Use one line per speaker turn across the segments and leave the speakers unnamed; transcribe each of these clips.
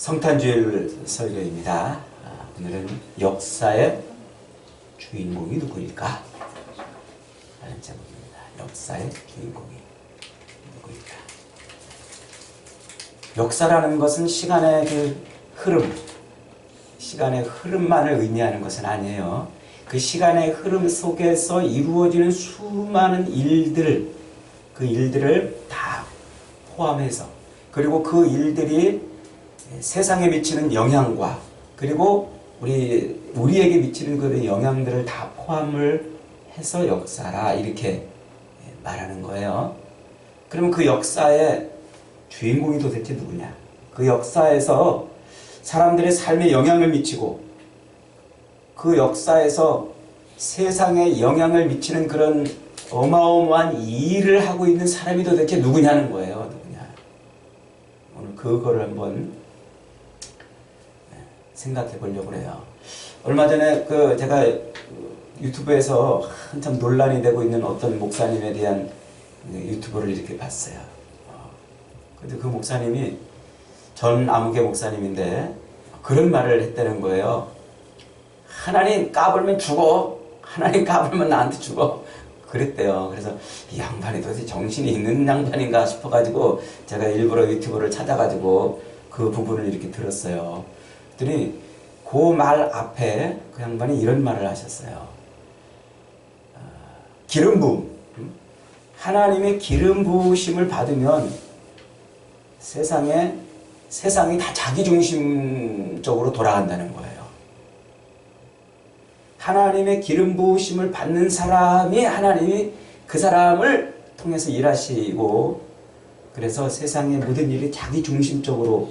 성탄주일 설교입니다. 오늘은 역사의 주인공이 누구일까? 라는 제목입니다. 역사의 주인공이 누구일까? 역사라는 것은 시간의 시간의 흐름만을 의미하는 것은 아니에요. 그 시간의 흐름 속에서 이루어지는 수많은 일들, 그 일들을 다 포함해서, 그리고 그 일들이 세상에 미치는 영향과, 그리고 우리에게 미치는 그 영향들을 다 포함을 해서 역사라, 이렇게 말하는 거예요. 그러면 그 역사의 주인공이 도대체 누구냐? 그 역사에서 사람들의 삶에 영향을 미치고, 그 역사에서 세상에 영향을 미치는 그런 어마어마한 일을 하고 있는 사람이 도대체 누구냐는 거예요. 누구냐? 오늘 그거를 한번 생각해 보려고 해요. 얼마 전에 제가 유튜브에서 한참 논란이 되고 있는 어떤 목사님에 대한 유튜브를 이렇게 봤어요. 근데 그 목사님이 전 아무개 목사님인데 그런 말을 했다는 거예요. 하나님 까불면 죽어. 하나님 까불면 나한테 죽어. 그랬대요. 그래서 이 양반이 도대체 정신이 있는 양반인가 싶어가지고 제가 일부러 유튜브를 찾아가지고 그 부분을 이렇게 들었어요. 그랬더니 그 말 앞에 그 양반이 이런 말을 하셨어요. 기름 부음. 하나님의 기름 부으심을 받으면 세상이 다 자기중심적으로 돌아간다는 거예요. 하나님의 기름 부으심을 받는 사람이 하나님이 그 사람을 통해서 일하시고, 그래서 세상의 모든 일이 자기중심적으로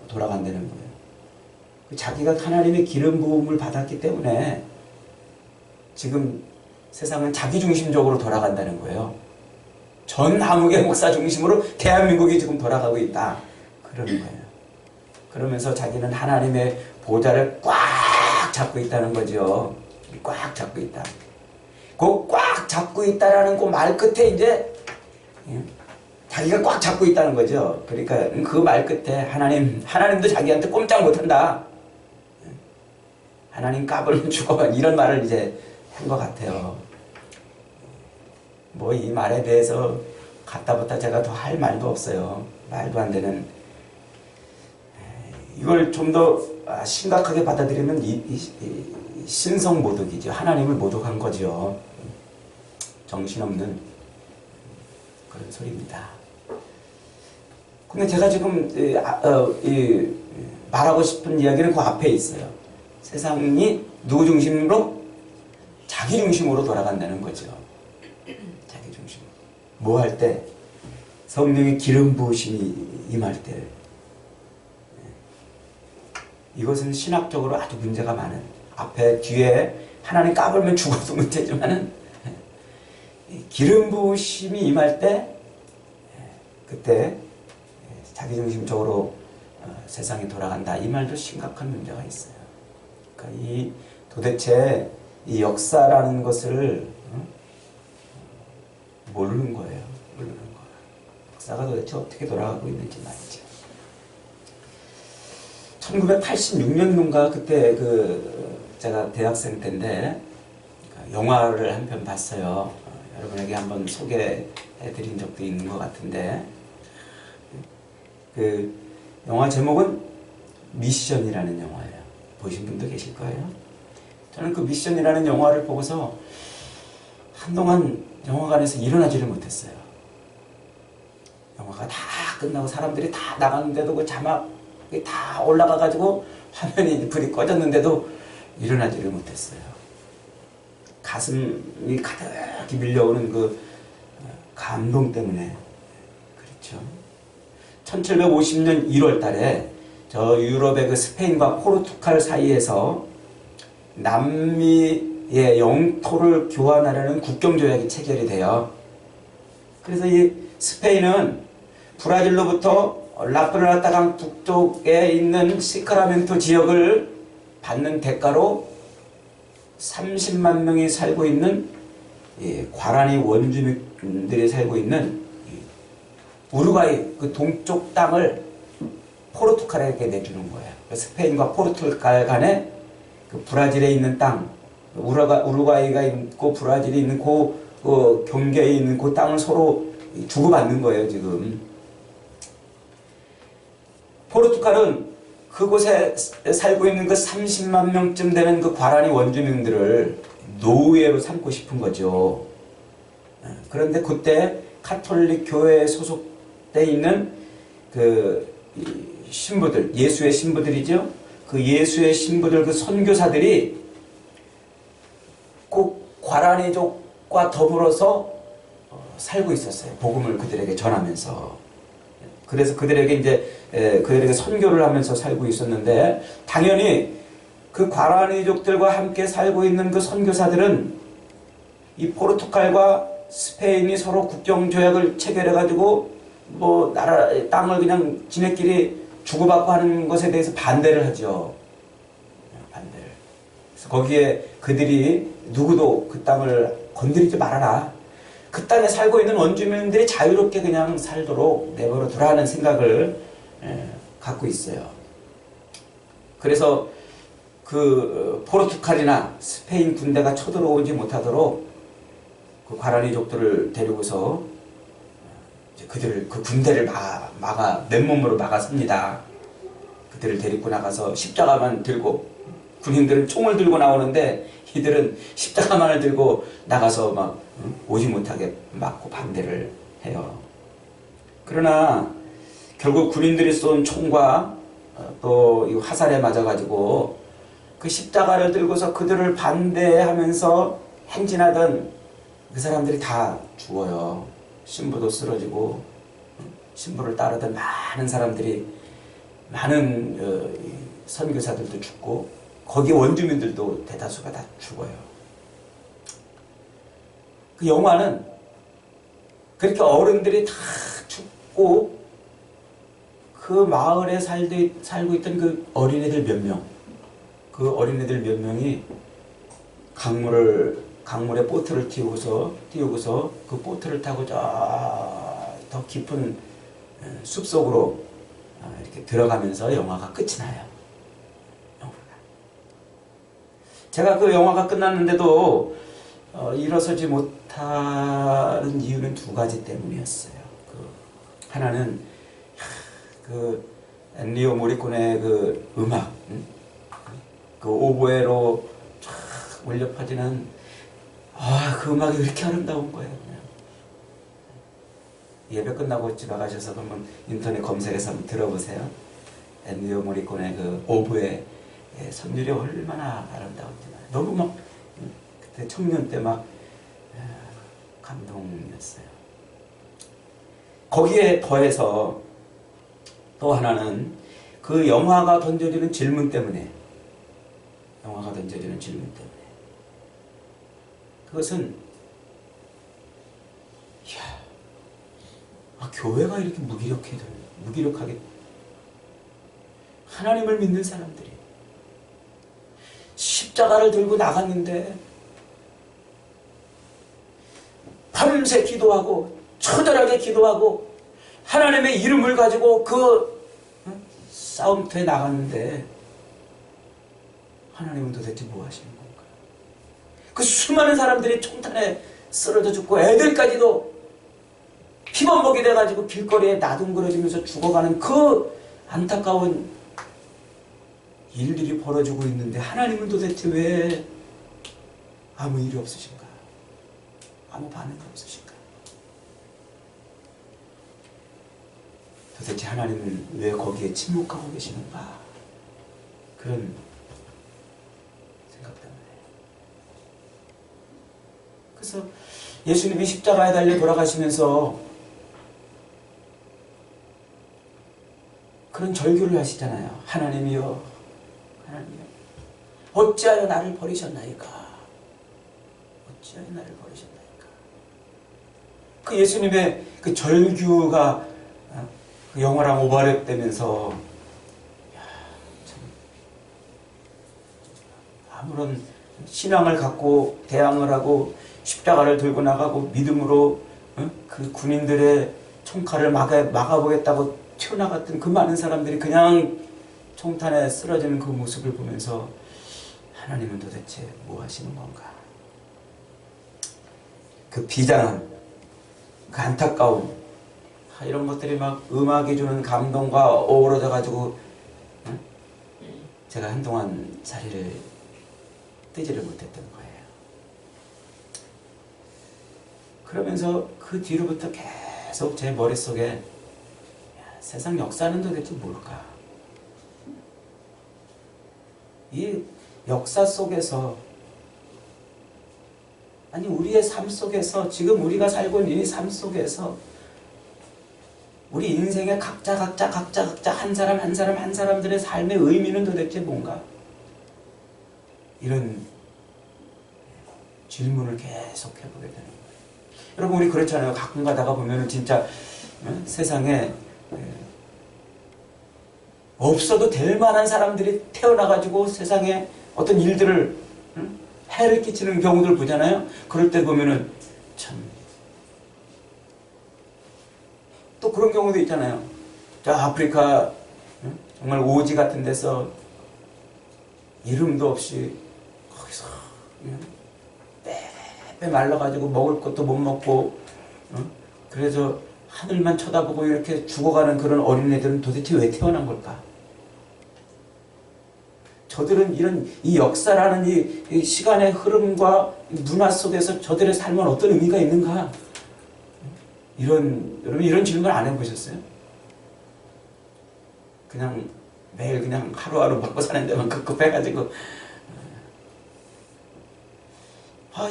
돌아간다는 거예요. 자기가 하나님의 기름 부음을 받았기 때문에 지금 세상은 자기중심적으로 돌아간다는 거예요. 전 아무개 목사 중심으로 대한민국이 지금 돌아가고 있다. 그러는 거예요. 그러면서 자기는 하나님의 보좌를 꽉 잡고 있다는 거죠. 꽉 잡고 있다. 그 꽉 잡고 있다라는 그 말 끝에 이제 자기가 꽉 잡고 있다는 거죠. 그러니까 그 말 끝에 하나님도 자기한테 꼼짝 못한다. 하나님 까불면 죽어. 이런 말을 이제 한 것 같아요. 뭐 이 말에 대해서 갖다붙다 제가 더 할 말도 없어요. 말도 안 되는. 이걸 좀 더 심각하게 받아들이면 신성 모독이죠. 하나님을 모독한 거죠. 정신없는 그런 소리입니다. 근데 제가 지금 말하고 싶은 이야기는 그 앞에 있어요. 세상이 누구 중심으로? 자기 중심으로 돌아간다는 거죠. 자기 중심. 뭐 할 때? 성령의 기름 부으심이 임할 때. 이것은 신학적으로 아주 문제가 많은, 앞에 뒤에 하나님 까불면 죽어도 문제지만은 기름 부으심이 임할 때, 그때 자기중심적으로 세상이 돌아간다. 이 말도 심각한 문제가 있어요. 그러니까 도대체 이 역사라는 것을 모르는 거예요. 모르는 거예요. 역사가 도대체 어떻게 돌아가고 있는지 말이죠. 1986년도인가 그때 제가 대학생 때인데 영화를 한 편 봤어요. 여러분에게 한번 소개해드린 적도 있는 것 같은데, 그 영화 제목은 미션이라는 영화예요. 보신 분도 계실 거예요. 저는 그 미션이라는 영화를 보고서 한동안 영화관에서 일어나지를 못했어요. 영화가 다 끝나고 사람들이 다 나갔는데도 그 자막이 다 올라가가지고 화면이 불이 꺼졌는데도 일어나지를 못했어요. 가슴이 가득히 밀려오는 그 감동 때문에. 그렇죠. 1750년 1월 달에 저 유럽의 그 스페인과 포르투갈 사이에서 남미의 영토를 교환하려는 국경조약이 체결이 돼요. 그래서 이 스페인은 브라질로부터 라프라타강 북쪽에 있는 시카라멘토 지역을 받는 대가로 30만 명이 살고 있는 과라니 원주민들이 살고 있는 우루과이 그 동쪽 땅을 포르투갈에게 내주는 거예요. 스페인과 포르투갈 간에 그 브라질에 있는 땅, 우루과이가 있고 브라질이 있는 그 경계에 있는 그 땅을 서로 주고받는 거예요, 지금. 포르투갈은 그곳에 살고 있는 그 30만 명쯤 되는 그 과라니 원주민들을 노예로 삼고 싶은 거죠. 그런데 그때 카톨릭 교회에 소속돼 있는 그 신부들, 예수의 신부들이죠. 그 예수의 신부들, 그 선교사들이 꼭 과라니족과 더불어서 살고 있었어요. 복음을 그들에게 전하면서. 그래서 그들에게 선교를 하면서 살고 있었는데, 당연히 그 과라니족들과 함께 살고 있는 그 선교사들은 이 포르투갈과 스페인이 서로 국경조약을 체결해가지고 뭐 땅을 그냥 지네끼리 주고받고 하는 것에 대해서 반대를 하죠. 반대를. 그래서 거기에 그들이 누구도 그 땅을 건드리지 말아라. 그 땅에 살고 있는 원주민들이 자유롭게 그냥 살도록 내버려 두라 하는 생각을 갖고 있어요. 그래서 그 포르투갈이나 스페인 군대가 쳐들어오지 못하도록 그 과라니족들을 데리고서 그들을 그 군대를 맨몸으로 막아섭니다. 그들을 데리고 나가서 십자가만 들고, 군인들은 총을 들고 나오는데 이들은 십자가만을 들고 나가서 막 오지 못하게 막고 반대를 해요. 그러나 결국 군인들이 쏜 총과 또 이 화살에 맞아가지고 그 십자가를 들고서 그들을 반대하면서 행진하던 그 사람들이 다 죽어요. 신부도 쓰러지고, 신부를 따르던 많은 사람들이, 많은 선교사들도 죽고, 거기 원주민들도 대다수가 다 죽어요. 그 영화는 그렇게 어른들이 다 죽고 그 마을에 살고 있던 그 어린애들 몇 명, 그 어린애들 몇 명이 강물에 보트를 띄우고서 그 보트를 타고 더 깊은 숲속으로 이렇게 들어가면서 영화가 끝이 나요. 제가 그 영화가 끝났는데도 일어서지 못하는 이유는 두 가지 때문이었어요. 하나는 그 엔리오 모리코네의 그 음악, 그 오보에로 쫙 울려 퍼지는 그 음악이 왜 이렇게 아름다운 거예요. 그냥. 예배 끝나고 집에 가셔서 한번 인터넷 검색해서 한번 들어보세요. 엔리오 모리코네 그 오보에 선율이 얼마나 아름다운지. 너무 막 그때 청년 때 막 감동이었어요. 거기에 더해서 또 하나는 그 영화가 던져지는 질문 때문에, 그것은 교회가 이렇게 무기력하게 하나님을 믿는 사람들이 십자가를 들고 나갔는데 밤새 기도하고 처절하게 기도하고 하나님의 이름을 가지고 그 싸움터에 나갔는데 하나님은 도대체 뭐 하시는 건가? 그 수많은 사람들이 총탄에 쓰러져 죽고 애들까지도 피범벅이 돼가지고 길거리에 나둥그러지면서 죽어가는 그 안타까운 일들이 벌어지고 있는데 하나님은 도대체 왜 아무 일이 없으신가? 아무 반응이 없으신가? 도대체 하나님은 왜 거기에 침묵하고 계시는가? 그런 생각 때문에. 그래서 예수님이 십자가에 달려 돌아가시면서 그런 절규를 하시잖아요. 하나님이여, 하나님이여, 어찌하여 나를 버리셨나이까? 어찌하여 나를 버리셨나이까? 그 예수님의 그 절규가 그 영화랑 오버랩되면서 아무런 신앙을 갖고 대항을 하고 십자가를 들고 나가고 믿음으로 그 군인들의 총칼을 막아보겠다고 튀어나갔던 그 많은 사람들이 그냥 총탄에 쓰러지는 그 모습을 보면서 하나님은 도대체 뭐 하시는 건가? 그 비장함, 그 안타까움, 이런 것들이 막 음악이 주는 감동과 어우러져 가지고 제가 한동안 자리를 뜨지를 못했던 거예요. 그러면서 그 뒤로부터 계속 제 머릿속에 세상 역사는 도대체 뭘까? 이 역사 속에서, 아니 우리의 삶 속에서, 지금 우리가 살고 있는 이 삶 속에서 우리 인생의 각자 한 사람들의 삶의 의미는 도대체 뭔가? 이런 질문을 계속 해보게 되는 거예요. 여러분, 우리 그렇잖아요. 가끔 가다가 보면은 진짜 세상에 없어도 될 만한 사람들이 태어나가지고 세상에 어떤 일들을 해를 끼치는 경우들 보잖아요. 그럴 때 보면은 참, 또 그런 경우도 있잖아요. 저 아프리카 정말 오지 같은 데서 이름도 없이 거기서 빼빼 말라가지고 먹을 것도 못 먹고, 그래서 하늘만 쳐다보고 이렇게 죽어가는 그런 어린애들은 도대체 왜 태어난 걸까? 저들은 이 역사라는 이 시간의 흐름과 문화 속에서 저들의 삶은 어떤 의미가 있는가? 여러분 이런 질문 안 해보셨어요? 그냥 매일 그냥 하루하루 먹고 사는 데만 급급해가지고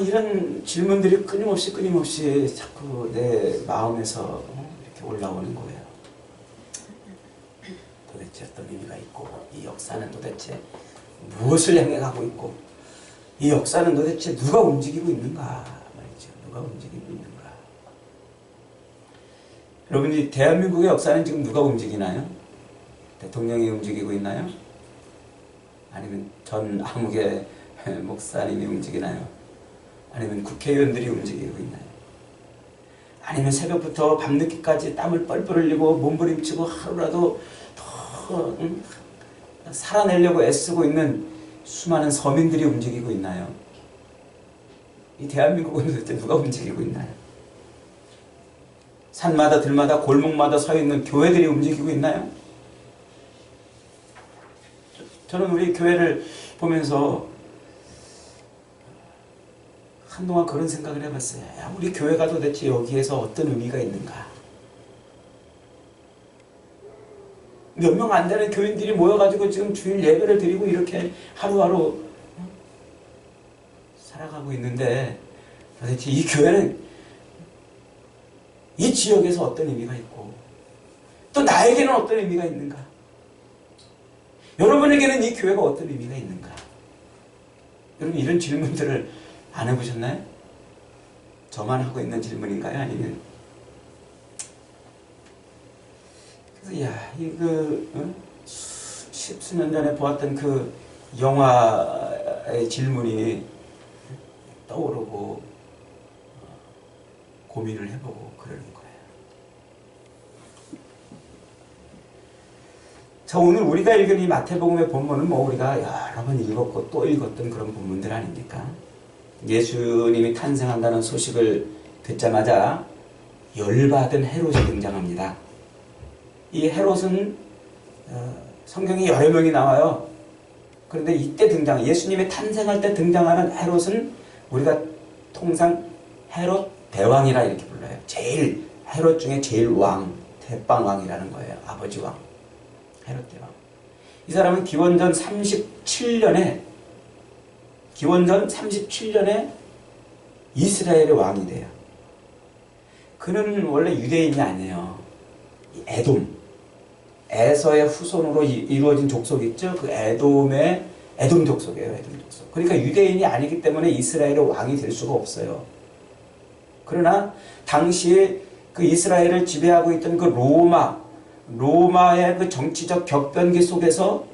이런 질문들이 끊임없이 자꾸 내 마음에서 이렇게 올라오는 거예요. 도대체 어떤 의미가 있고, 이 역사는 도대체 무엇을 행해가고 있고, 이 역사는 도대체 누가 움직이고 있는가 말이죠. 누가 움직이고 있는가. 여러분, 이 대한민국의 역사는 지금 누가 움직이나요? 대통령이 움직이고 있나요? 아니면 전 아무개 목사님이 움직이나요? 아니면 국회의원들이 움직이고 있나요? 아니면 새벽부터 밤늦게까지 땀을 뻘뻘 흘리고 몸부림치고 하루라도 더 살아내려고 애쓰고 있는 수많은 서민들이 움직이고 있나요? 이 대한민국은 도대체 누가 움직이고 있나요? 산마다 들마다 골목마다 서 있는 교회들이 움직이고 있나요? 저는 우리 교회를 보면서 한동안 그런 생각을 해봤어요. 우리 교회가 도대체 여기에서 어떤 의미가 있는가? 몇 명 안 되는 교인들이 모여가지고 지금 주일 예배를 드리고 이렇게 하루하루 살아가고 있는데, 도대체 이 교회는 이 지역에서 어떤 의미가 있고, 또 나에게는 어떤 의미가 있는가? 여러분에게는 이 교회가 어떤 의미가 있는가? 여러분, 이런 질문들을 안 해보셨나요? 저만 하고 있는 질문인가요? 아니면 그래서 십수년 전에 보았던 그 영화의 질문이 떠오르고 고민을 해보고 그러는 거예요. 자, 오늘 우리가 읽은 이 마태복음의 본문은 우리가 여러 번 읽었고 또 읽었던 그런 본문들 아닙니까? 예수님이 탄생한다는 소식을 듣자마자 열받은 헤롯이 등장합니다. 이 헤롯은 성경에 여러 명이 나와요. 그런데 이때 예수님이 탄생할 때 등장하는 헤롯은 우리가 통상 헤롯 대왕이라 이렇게 불러요. 헤롯 중에 제일 왕, 대빵왕이라는 거예요. 아버지 왕, 헤롯 대왕. 이 사람은 기원전 37년에 이스라엘의 왕이 돼요. 그는 원래 유대인이 아니에요. 에서의 후손으로 이루어진 족속 있죠? 그 에돔 족속이에요. 에돔 족속. 그러니까 유대인이 아니기 때문에 이스라엘의 왕이 될 수가 없어요. 그러나 당시에 그 이스라엘을 지배하고 있던 그 로마의 그 정치적 격변기 속에서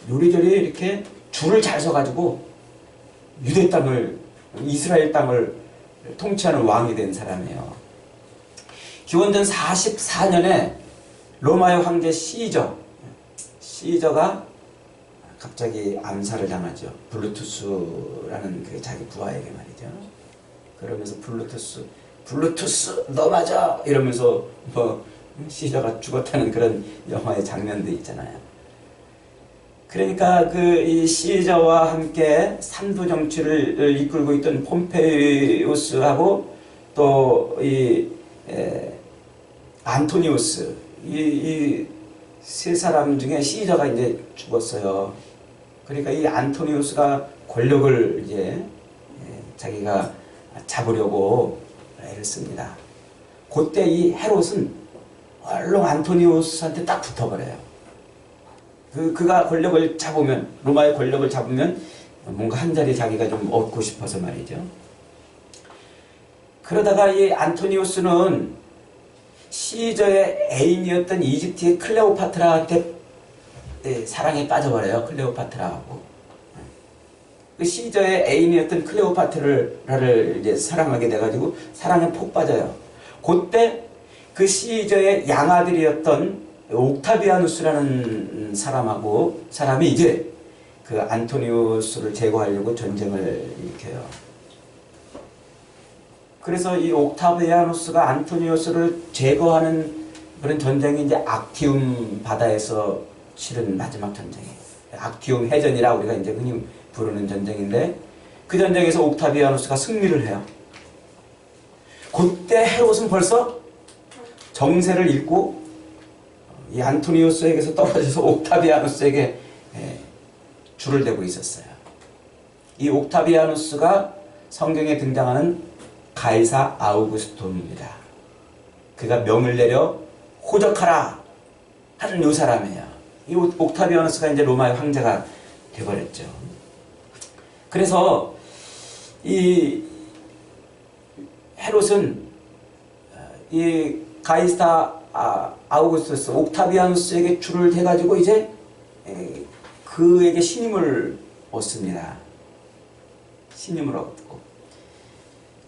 요리조리 이렇게 줄을 잘 서가지고 이스라엘 땅을 통치하는 왕이 된 사람이에요. 기원전 44년에 로마의 황제 시저가 갑자기 암살을 당하죠. 블루투스라는 그 자기 부하에게 말이죠. 그러면서 블루투스 너 맞아 이러면서 뭐 시저가 죽었다는 그런 영화의 장면도 있잖아요. 그러니까 그 이 시저와 함께 삼두 정치를 이끌고 있던 폼페이우스하고 또 이 안토니우스 이 세 사람 중에 시저가 이제 죽었어요. 그러니까 이 안토니우스가 권력을 이제 자기가 잡으려고 애를 씁니다. 그때 이 헤롯은 얼른 안토니우스한테 딱 붙어버려요. 그가 권력을 잡으면, 로마의 권력을 잡으면 뭔가 한 자리 자기가 좀 얻고 싶어서 말이죠. 그러다가 이 안토니우스는 시저의 애인이었던 이집트의 클레오파트라한테 사랑에 빠져버려요. 클레오파트라하고. 그 시저의 애인이었던 클레오파트라를 이제 사랑하게 돼가지고 사랑에 폭 빠져요. 그때 그 시저의 양아들이었던 옥타비아누스라는 사람이 이제 그 안토니우스를 제거하려고 전쟁을 일으켜요. 그래서 이 옥타비아누스가 안토니우스를 제거하는 그런 전쟁이 이제 악티움 바다에서 치른 마지막 전쟁이에요. 악티움 해전이라 우리가 이제 흔히 부르는 전쟁인데 그 전쟁에서 옥타비아누스가 승리를 해요. 그때 헤롯은 벌써 정세를 잃고 이 안토니우스에게서 떨어져서 옥타비아누스에게 줄을 대고 있었어요. 이 옥타비아누스가 성경에 등장하는 가이사 아우구스토입니다. 그가 명을 내려 호적하라 하는 요 사람이에요. 이 옥타비아누스가 이제 로마의 황제가 되어버렸죠. 그래서 이 헤롯은 이 가이사 아우구스토스 옥타비아누스에게 줄을 대가지고 이제 그에게 신임을 얻습니다. 신임을 얻고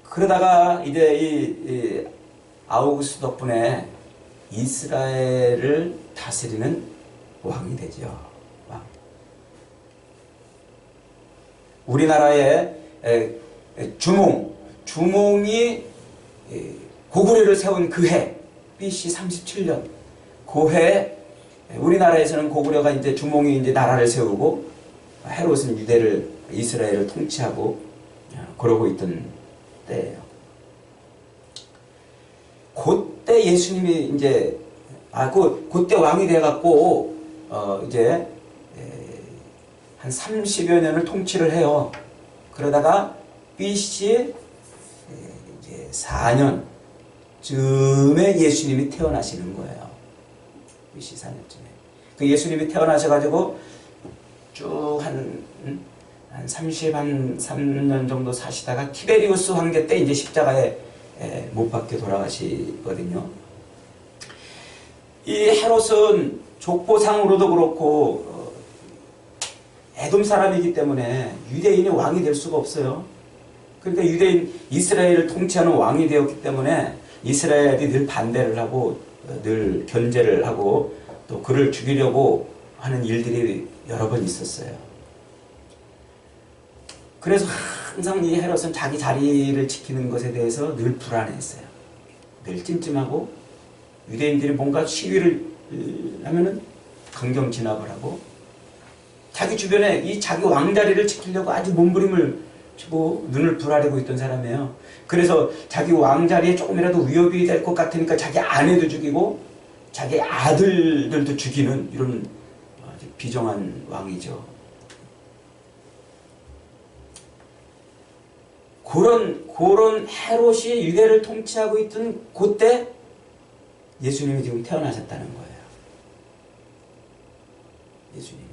그러다가 이제 이 아우구스토 덕분에 이스라엘을 다스리는 왕이 되죠. 왕. 우리나라의 주몽이 고구려를 세운 그 해 BC 37년 그 해에 우리나라에서는 고구려가 이제 주몽이 이제 나라를 세우고 헤롯은 이스라엘을 통치하고 그러고 있던 때예요. 그때 예수님이 이제 그때 왕이 돼갖고 이제 한 30여 년을 통치를 해요. 그러다가 BC 이제 4년쯤에 예수님이 태어나시는 거예요. BC 4년쯤에. 그 예수님이 태어나셔가지고 쭉 한 33년 정도 사시다가 티베리우스 황제 때 이제 십자가에 못 박혀 돌아가시거든요. 이 헤롯은 족보상으로도 그렇고 에돔 사람이기 때문에 유대인이 왕이 될 수가 없어요. 그러니까 이스라엘을 통치하는 왕이 되었기 때문에 이스라엘이 늘 반대를 하고 늘 견제를 하고 또 그를 죽이려고 하는 일들이 여러 번 있었어요. 그래서 항상 이 헤롯은 자기 자리를 지키는 것에 대해서 늘 불안했어요. 늘 찜찜하고 유대인들이 뭔가 시위를 하면은 강경 진압을 하고 자기 주변에 이 자기 왕자리를 지키려고 아주 몸부림을 치고 눈을 부라리고 있던 사람이에요. 그래서 자기 왕자리에 조금이라도 위협이 될 것 같으니까 자기 아내도 죽이고 자기 아들들도 죽이는 이런 아주 비정한 왕이죠. 그런 헤롯이 유대를 통치하고 있던 그때 예수님이 지금 태어나셨다는 거예요. 예수님이.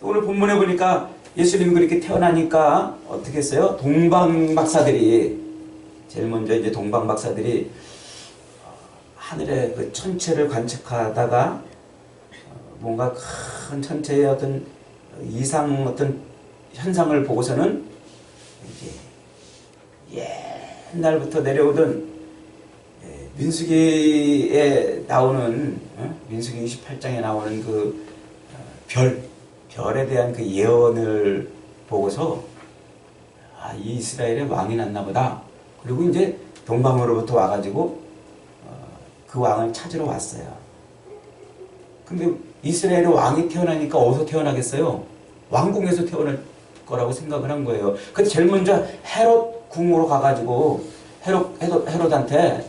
오늘 본문에 보니까 예수님이 그렇게 태어나니까 어떻게 했어요? 동방박사들이 제일 먼저 이제 동방박사들이 하늘의 그 천체를 관측하다가 뭔가 큰 천체의 어떤 어떤 현상을 보고서는 이제 옛날부터 내려오던 민수기에 나오는 민수기 28장에 나오는 그 별에 대한 그 예언을 보고서 이 이스라엘의 왕이 났나 보다. 그리고 이제 동방으로부터 와가지고 그 왕을 찾으러 왔어요. 근데 이스라엘의 왕이 태어나니까 어디서 태어나겠어요? 왕궁에서 태어날 거라고 생각을 한 거예요. 근데 제일 먼저 헤롯 궁으로 가가지고 헤롯한테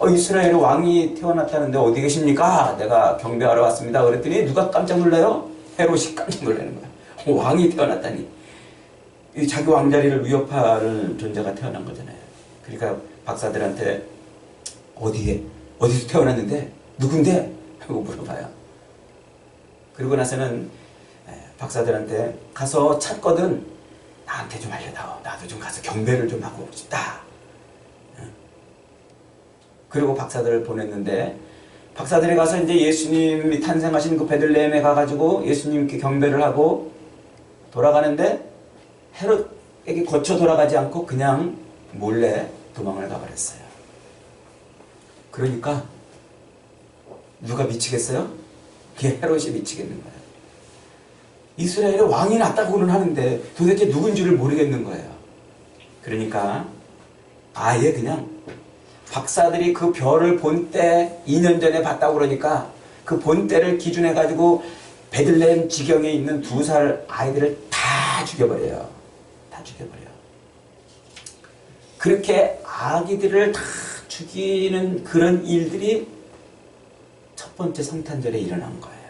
이스라엘의 왕이 태어났다는데 어디 계십니까? 내가 경배하러 왔습니다. 그랬더니 누가 깜짝 놀라요? 헤롯이 깜짝 놀라는 거야. 왕이 태어났다니. 자기 왕자리를 위협하는 존재가 태어난 거잖아요. 그러니까 박사들한테 어디서 태어났는데? 누군데? 하고 물어봐요. 그러고 나서는 박사들한테 가서 찾거든 나한테 좀 알려다오. 나도 좀 가서 경배를 좀 하고 싶다. 그리고 박사들을 보냈는데 박사들이 가서 이제 예수님이 탄생하신 그 베들레헴에 가가지고 예수님께 경배를 하고 돌아가는데 헤롯에게 거쳐 돌아가지 않고 그냥 몰래 도망을 가버렸어요. 그러니까 누가 미치겠어요? 그게 헤롯이 미치겠는 거예요. 이스라엘의 왕이 났다고는 하는데 도대체 누군지를 모르겠는 거예요. 그러니까 아예 그냥 박사들이 그 별을 본 때 2년 전에 봤다고 그러니까 그 본 때를 기준해 가지고 베들레헴 지경에 있는 2살 아이들을 다 죽여버려요. 다 죽여버려요. 그렇게 아기들을 다 죽이는 그런 일들이 첫 번째 성탄절에 일어난 거예요.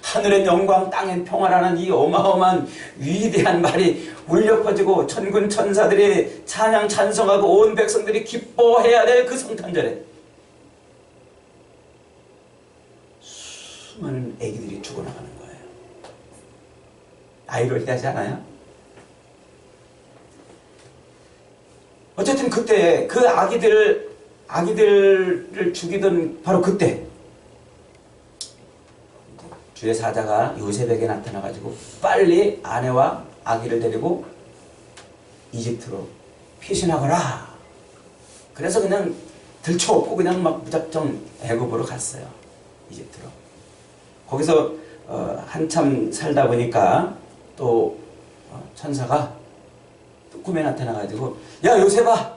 하늘엔 영광 땅엔 평화라는 이 어마어마한 위대한 말이 울려 퍼지고 천군 천사들이 찬양 찬송하고 온 백성들이 기뻐해야 될 그 성탄절에 수많은 아기들이 죽어나가는 거예요. 아이러니하지 않아요? 어쨌든 그때 그 아기들을 죽이던 바로 그때 주의 사자가 요셉에게 나타나가지고 빨리 아내와 아기를 데리고 이집트로 피신하거라. 그래서 그냥 들쳐업고 그냥 막 무작정 애굽으로 갔어요. 이집트로. 거기서 한참 살다 보니까 또 천사가 또 꿈에 나타나가지고 야 요셉아,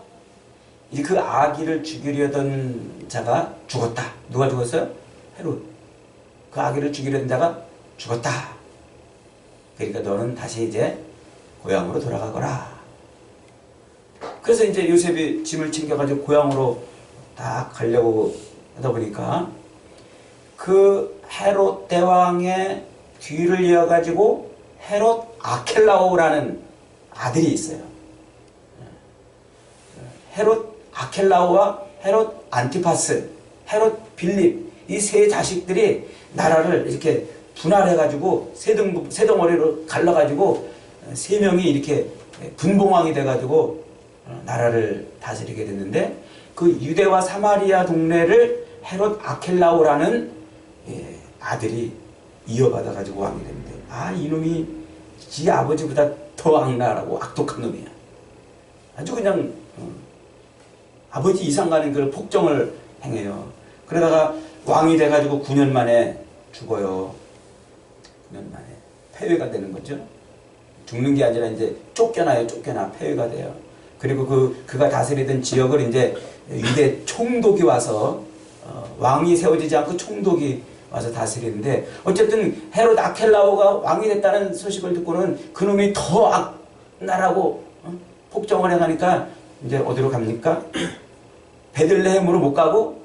이제 그 아기를 죽이려던 자가 죽었다. 누가 죽었어요? 헤롯. 그 아기를 죽이려던 자가 죽었다. 그러니까 너는 다시 이제 고향으로 돌아가거라. 그래서 이제 요셉이 짐을 챙겨가지고 고향으로 딱 가려고 하다 보니까 그 헤롯 대왕의 뒤를 이어가지고 헤롯 아켈라오라는 아들이 있어요. 헤롯 아켈라오와 헤롯 안티파스, 헤롯 빌립 이 세 자식들이 나라를 이렇게 분할해가지고 세 덩어리로 갈라가지고 세 명이 이렇게 분봉왕이 돼가지고 나라를 다스리게 됐는데 그 유대와 사마리아 동네를 헤롯 아켈라오라는 아들이 이어받아가지고 왕이 됐는데 이놈이 지 아버지보다 더 악랄하고 악독한 놈이야. 아주 그냥 아버지 이상 가는 그런 폭정을 행해요. 그러다가 왕이 돼가지고 9년 만에 죽어요. 9년 만에 폐위가 되는 거죠. 죽는 게 아니라 이제 쫓겨나 폐위가 돼요. 그리고 그가 다스리던 지역을 이제 유대 총독이 와서 왕이 세워지지 않고 총독이 와서 다스리는데 어쨌든 헤롯 아켈라오가 왕이 됐다는 소식을 듣고는 그놈이 더 악랄하고 폭정을 해가니까 이제 어디로 갑니까? 베들레헴으로 못 가고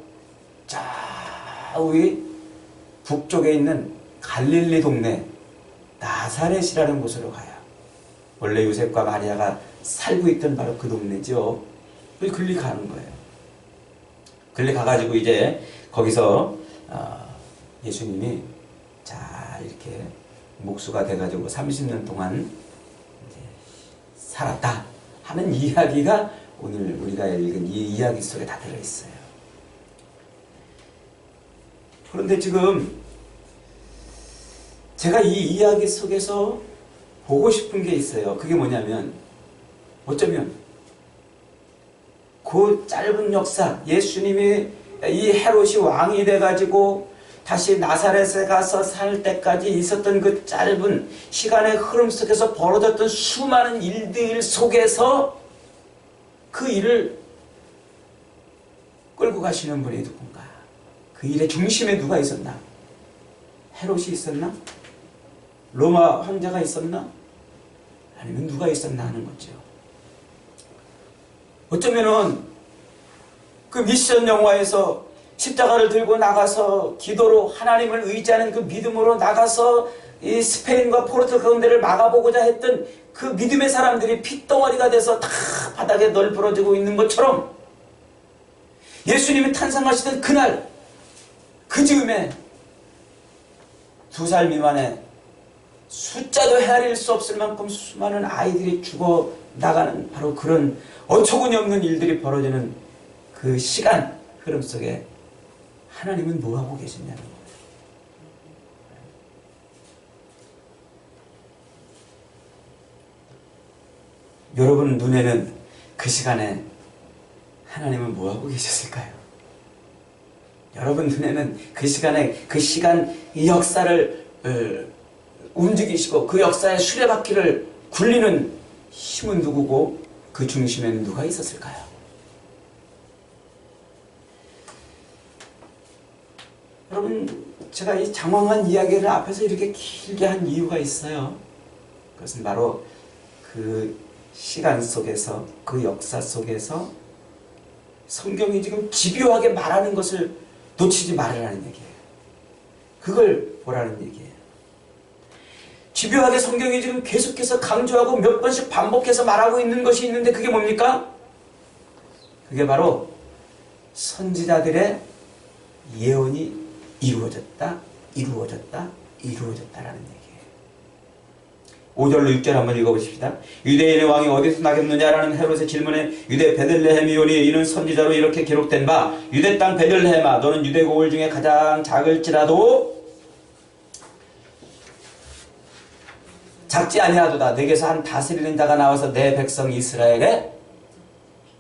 좌우의 북쪽에 있는 갈릴리 동네 나사렛이라는 곳으로 가요. 원래 요셉과 마리아가 살고 있던 바로 그 동네죠. 글리 가는 거예요. 글리 가가지고 이제 거기서 예수님이 잘 이렇게 목수가 돼가지고 30년 동안 이제 살았다 하는 이야기가 오늘 우리가 읽은 이 이야기 속에 다 들어있어요. 그런데 지금 제가 이 이야기 속에서 보고 싶은 게 있어요. 그게 뭐냐면 어쩌면 그 짧은 역사, 예수님이 이 헤롯이 왕이 돼가지고 다시 나사렛에 가서 살 때까지 있었던 그 짧은 시간의 흐름 속에서 벌어졌던 수많은 일들 속에서 그 일을 끌고 가시는 분이 누군가? 그 일의 중심에 누가 있었나? 헤롯이 있었나? 로마 황제가 있었나? 아니면 누가 있었나 하는 거죠. 어쩌면은 그 미션 영화에서 십자가를 들고 나가서 기도로 하나님을 의지하는 그 믿음으로 나가서 이 스페인과 포르투갈 가운데를 막아보고자 했던 그 믿음의 사람들이 핏덩어리가 돼서 다 바닥에 널브러지고 있는 것처럼 예수님이 탄생하시던 그날 그 즈음에 2살 미만의 숫자도 헤아릴 수 없을 만큼 수많은 아이들이 죽어 나가는 바로 그런 어처구니 없는 일들이 벌어지는 그 시간 흐름 속에 하나님은 뭐하고 계시냐는 거예요. 여러분 눈에는 그 시간에 하나님은 뭐하고 계셨을까요? 여러분 눈에는 그 시간에 그 시간 이 역사를 움직이시고 그 역사의 수레바퀴를 굴리는 힘은 누구고 그 중심에는 누가 있었을까요? 여러분 제가 이 장황한 이야기를 앞에서 이렇게 길게 한 이유가 있어요. 그것은 바로 그 시간 속에서 그 역사 속에서 성경이 지금 집요하게 말하는 것을 놓치지 말으라는 얘기예요. 그걸 보라는 얘기예요. 집요하게 성경이 지금 계속해서 강조하고 몇 번씩 반복해서 말하고 있는 것이 있는데 그게 뭡니까? 그게 바로 선지자들의 예언이 이루어졌다라는 얘기예요. 5절로 6절 한번 읽어보십시다. 유대인의 왕이 어디서 나겠느냐라는 헤롯의 질문에 유대 베들레헴이오니 이는 선지자로 이렇게 기록된 바 유대 땅 베들레헴아 너는 유대 고을 중에 가장 작을지라도 작지 아니하도다. 내게서 한 다스리는 자가 나와서 내 백성 이스라엘의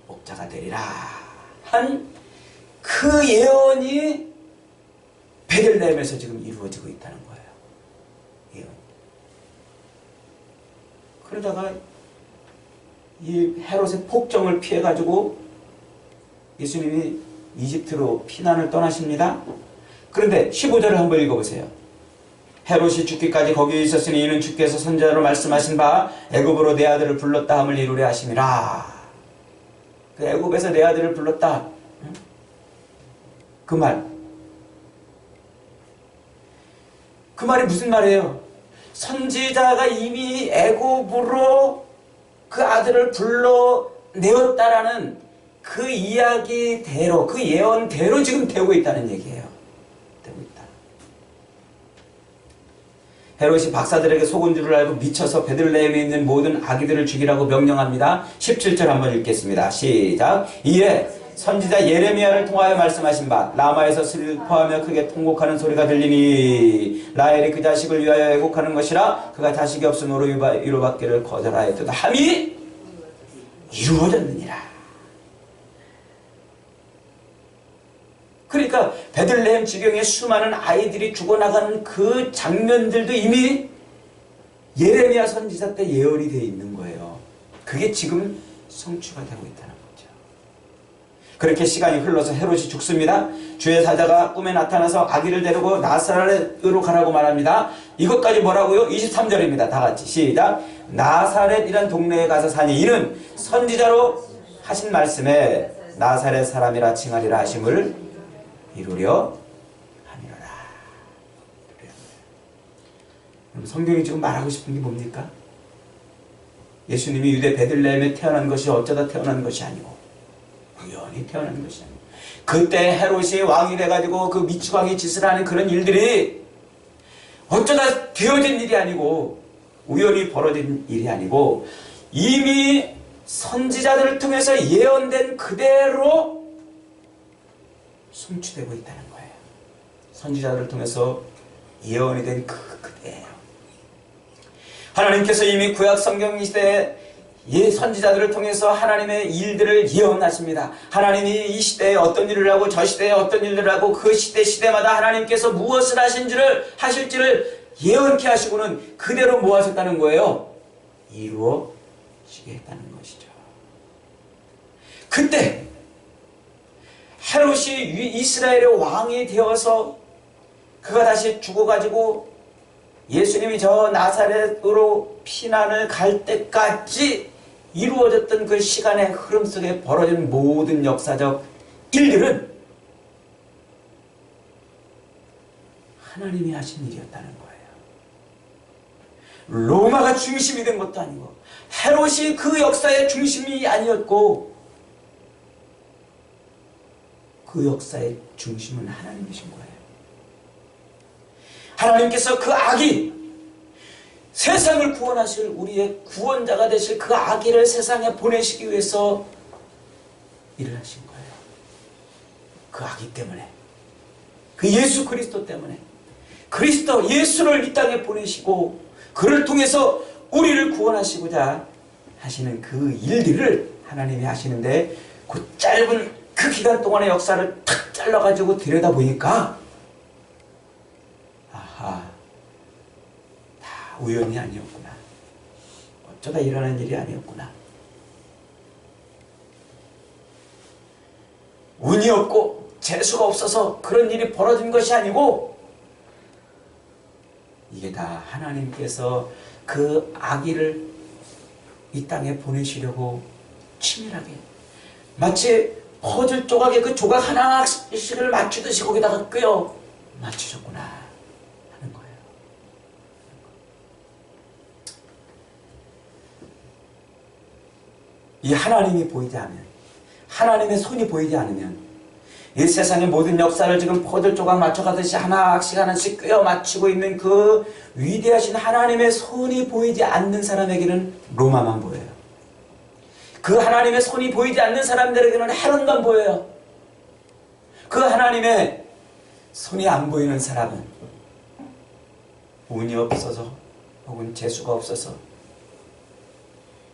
목자가 되리라 한 그 예언이 베들레헴에서 지금 이루어지고 있다는 거예요. 예언. 그러다가 이 헤롯의 폭정을 피해가지고 예수님이 이집트로 피난을 떠나십니다. 그런데 15절을 한번 읽어보세요. 헤롯이 죽기까지 거기 있었으니 이는 주께서 선지자로 말씀하신 바 애굽으로 내 아들을 불렀다 함을 이루려 하심이라. 그 애굽에서 내 아들을 불렀다. 그 말. 그 말이 무슨 말이에요? 선지자가 이미 애굽으로 그 아들을 불러내었다라는 그 이야기대로 그 예언대로 지금 되고 있다는 얘기예요. 되고 있다. 헤롯이 박사들에게 속은 줄을 알고 미쳐서 베들레헴에 있는 모든 아기들을 죽이라고 명령합니다. 17절 한번 읽겠습니다. 시작. 이에 선지자 예레미야를 통하여 말씀하신 바 라마에서 슬퍼하며 크게 통곡하는 소리가 들리니 라헬이 그 자식을 위하여 애곡하는 것이라 그가 자식이 없으므로 위로받기를 거절하였도다 함이 이루어졌느니라. 그러니까 베들레헴 지경에 수많은 아이들이 죽어나가는 그 장면들도 이미 예레미야 선지자 때 예언이 되어 있는 거예요. 그게 지금 성취가 되고 있다는 거죠. 그렇게 시간이 흘러서 헤롯이 죽습니다. 주의 사자가 꿈에 나타나서 아기를 데리고 나사렛으로 가라고 말합니다. 이것까지 뭐라고요? 23절입니다. 다 같이 시작. 나사렛이란 동네에 가서 사니 이는 선지자로 하신 말씀에 나사렛 사람이라 칭하리라 하심을 이루려 함이로라. 성경이 지금 말하고 싶은 게 뭡니까? 예수님이 유대 베들레헴에 태어난 것이 어쩌다 태어난 것이 아니고 우연히 태어난 것이 아니고 그때 헤롯이 왕이 돼가지고 그 미치광이 짓을 하는 그런 일들이 어쩌다 되어진 일이 아니고 우연히 벌어진 일이 아니고 이미 선지자들을 통해서 예언된 그대로 성취되고 있다는 거예요. 선지자들을 통해서 예언이 된 그대로 하나님께서 이미 구약 성경 시대에 이 선지자들을 통해서 하나님의 일들을 예언하십니다. 하나님이 이 시대에 어떤 일을 하고 저 시대에 어떤 일을 하고 그 시대마다 하나님께서 무엇을 하실지를 예언케 하시고는 그대로 뭐 하셨다는 거예요? 이루어지게 했다는 것이죠. 그때 헤롯이 이스라엘의 왕이 되어서 그가 다시 죽어가지고 예수님이 저 나사렛으로 피난을 갈 때까지 이루어졌던 그 시간의 흐름 속에 벌어진 모든 역사적 일들은 하나님이 하신 일이었다는 거예요. 로마가 중심이 된 것도 아니고 헤롯이 그 역사의 중심이 아니었고 그 역사의 중심은 하나님이신 거예요. 하나님께서 그 아기 세상을 구원하실 우리의 구원자가 되실 그 아기를 세상에 보내시기 위해서 일을 하신 거예요. 그 아기 때문에, 그 예수 그리스도 때문에, 그리스도 예수를 이 땅에 보내시고 그를 통해서 우리를 구원하시고자 하시는 그 일들을 하나님이 하시는데 그 짧은 그 기간 동안의 역사를 탁 잘라가지고 들여다보니까 아하, 다 우연이 아니었구나. 어쩌다 일어난 일이 아니었구나. 운이 없고 재수가 없어서 그런 일이 벌어진 것이 아니고 이게 다 하나님께서 그 아기를 이 땅에 보내시려고 치밀하게 마치 퍼즐 조각에 그 조각 하나씩을 맞추듯이 거기다가 꿰어 맞추셨구나 하는 거예요. 이 하나님이 보이지 않으면, 하나님의 손이 보이지 않으면 이 세상의 모든 역사를 지금 퍼즐 조각 맞춰가듯이 하나씩 꿰어 맞추고 있는 그 위대하신 하나님의 손이 보이지 않는 사람에게는 로마만 보여요. 그 하나님의 손이 보이지 않는 사람들에게는 헤롯만 보여요. 그 하나님의 손이 안 보이는 사람은 운이 없어서 혹은 재수가 없어서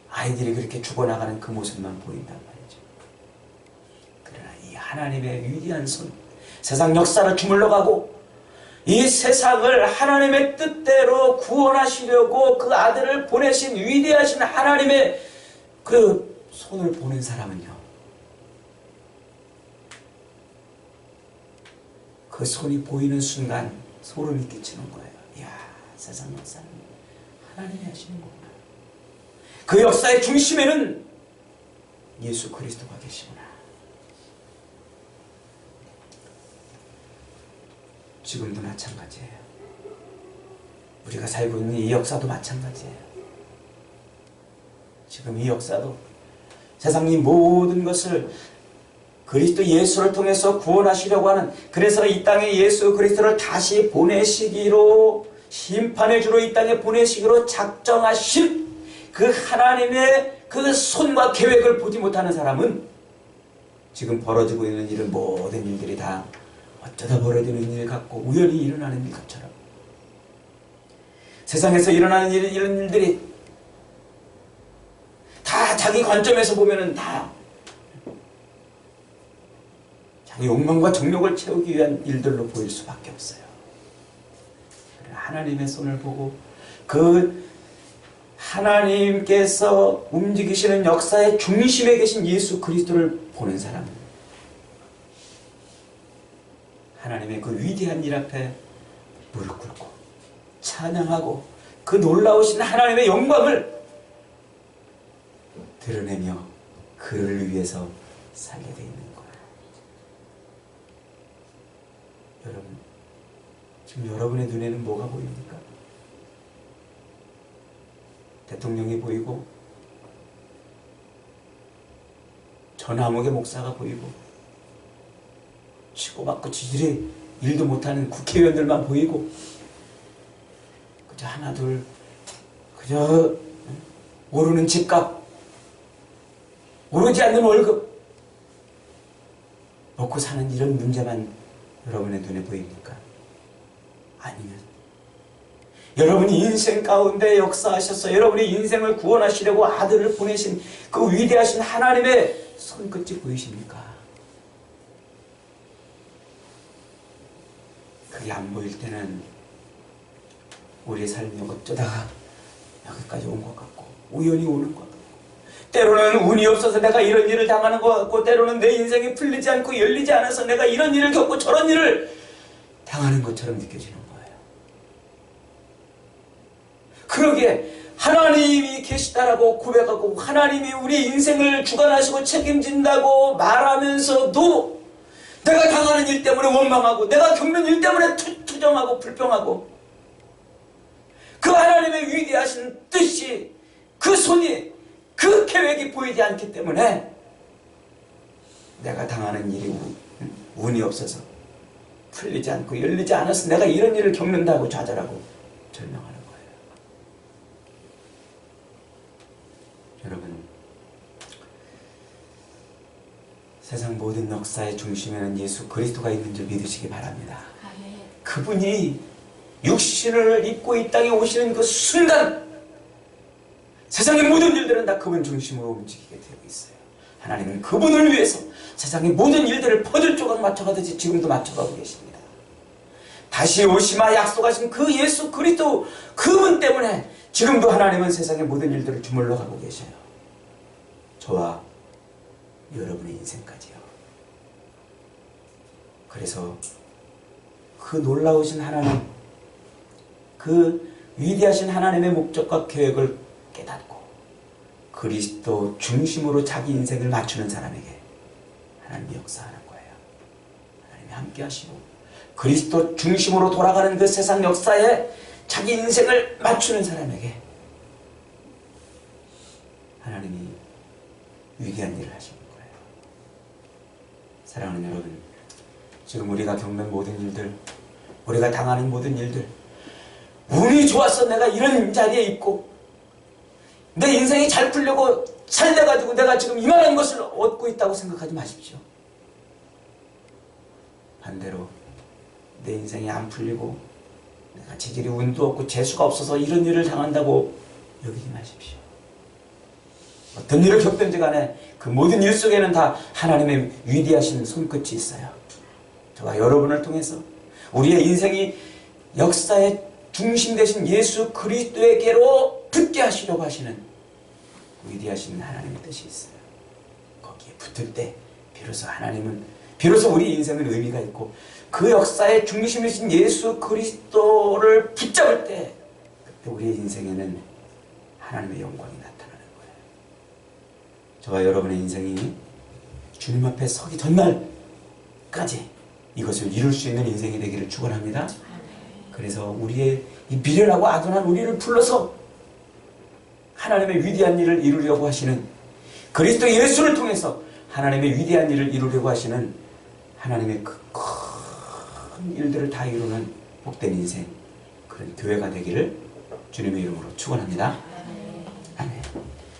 아이들이 그렇게 죽어나가는 그 모습만 보인단 말이죠. 그러나 이 하나님의 위대한 손, 세상 역사를 주물러가고 이 세상을 하나님의 뜻대로 구원하시려고 그 아들을 보내신 위대하신 하나님의 그 손을 보낸 사람은요, 그 손이 보이는 순간 소름이 끼치는 거예요. 이야, 세상 역사는 하나님이 하시는 거구나. 그 역사의 중심에는 예수 그리스도가 계시구나. 지금도 마찬가지예요. 우리가 살고 있는 이 역사도 마찬가지예요. 지금 이 역사도 세상 이 모든 것을 그리스도 예수를 통해서 구원하시려고 하는, 그래서 이 땅에 예수 그리스도를 다시 보내시기로, 심판의 주로 이 땅에 보내시기로 작정하신 그 하나님의 그 손과 계획을 보지 못하는 사람은 지금 벌어지고 있는 이런 모든 일들이 다 어쩌다 벌어지는 일 같고 우연히 일어나는 일 것처럼, 세상에서 일어나는 이런 일들이 다 자기 관점에서 보면은 다 자기 욕망과 정욕을 채우기 위한 일들로 보일 수밖에 없어요. 하나님의 손을 보고 그 하나님께서 움직이시는 역사의 중심에 계신 예수 그리스도를 보는 사람은 하나님의 그 위대한 일 앞에 무릎 꿇고 찬양하고 그 놀라우신 하나님의 영광을 드러내며 그를 위해서 살게 되어 있는 거예요. 여러분, 지금 여러분의 눈에는 뭐가 보입니까? 대통령이 보이고, 전화목의 목사가 보이고, 치고받고 지질이 일도 못하는 국회의원들만 보이고, 그저 하나 둘 그저 오르는 집값, 오르지 않는 월급 먹고 사는 이런 문제만 여러분의 눈에 보입니까? 아니면 여러분이 인생 가운데 역사하셔서 여러분의 인생을 구원하시려고 아들을 보내신 그 위대하신 하나님의 손끝이 보이십니까? 그게 안 보일 때는 우리의 삶이 어쩌다가 여기까지 온 것 같고 우연히 오는 것 같고 때로는 운이 없어서 내가 이런 일을 당하는 것 같고 때로는 내 인생이 풀리지 않고 열리지 않아서 내가 이런 일을 겪고 저런 일을 당하는 것처럼 느껴지는 거예요. 그러기에 하나님이 계시다라고 고백하고 하나님이 우리 인생을 주관하시고 책임진다고 말하면서도 내가 당하는 일 때문에 원망하고 내가 겪는 일 때문에 투정하고 불평하고 그 하나님의 위대하신 뜻이 그 손이 그 계획이 보이지 않기 때문에 내가 당하는 일이 운이 없어서 풀리지 않고 열리지 않아서 내가 이런 일을 겪는다고 좌절하고 절망하는 거예요. 여러분, 세상 모든 역사의 중심에는 예수 그리스도가 있는 줄 믿으시기 바랍니다. 그분이 육신을 입고 이 땅에 오시는 그 순간 세상의 모든 일들은 다 그분 중심으로 움직이게 되어 있어요. 하나님은 그분을 위해서 세상의 모든 일들을 퍼즐 조각 맞춰가듯이 지금도 맞춰가고 계십니다. 다시 오시마 약속하신 그 예수 그리스도 그분 때문에 지금도 하나님은 세상의 모든 일들을 주물러 가고 계셔요. 저와 여러분의 인생까지요. 그래서 그 놀라우신 하나님, 그 위대하신 하나님의 목적과 계획을 깨닫고 그리스도 중심으로 자기 인생을 맞추는 사람에게 하나님이 역사하는 거예요. 하나님이 함께 하시고 그리스도 중심으로 돌아가는 그 세상 역사에 자기 인생을 맞추는 사람에게 하나님이 위대한 일을 하시는 거예요. 사랑하는 여러분, 지금 우리가 겪는 모든 일들, 우리가 당하는 모든 일들, 운이 좋아서 내가 이런 자리에 있고 내 인생이 잘 풀려고 살려가지고 내가 지금 이만한 것을 얻고 있다고 생각하지 마십시오. 반대로 내 인생이 안 풀리고 내가 재질이 운도 없고 재수가 없어서 이런 일을 당한다고 여기지 마십시오. 어떤 일을 겪든지 간에 그 모든 일 속에는 다 하나님의 위대하신 손끝이 있어요. 저와 여러분을 통해서 우리의 인생이 역사의 중심 되신 예수 그리스도에게로 붙게 하시려고 하시는 위대하신 하나님의 뜻이 있어요. 거기에 붙을 때 비로소 우리 인생은 의미가 있고 그 역사의 중심이신 예수 그리스도를 붙잡을 때 그때 우리의 인생에는 하나님의 영광이 나타나는 거예요. 저와 여러분의 인생이 주님 앞에 서기 전날까지 이것을 이룰 수 있는 인생이 되기를 축원합니다. 그래서 우리의 이 미련하고 아둔한 우리를 불러서 하나님의 위대한 일을 이루려고 하시는 그리스도 예수를 통해서 하나님의 위대한 일을 이루려고 하시는 하나님의 그 큰 일들을 다 이루는 복된 인생, 그런 교회가 되기를 주님의 이름으로 축원합니다. 아멘.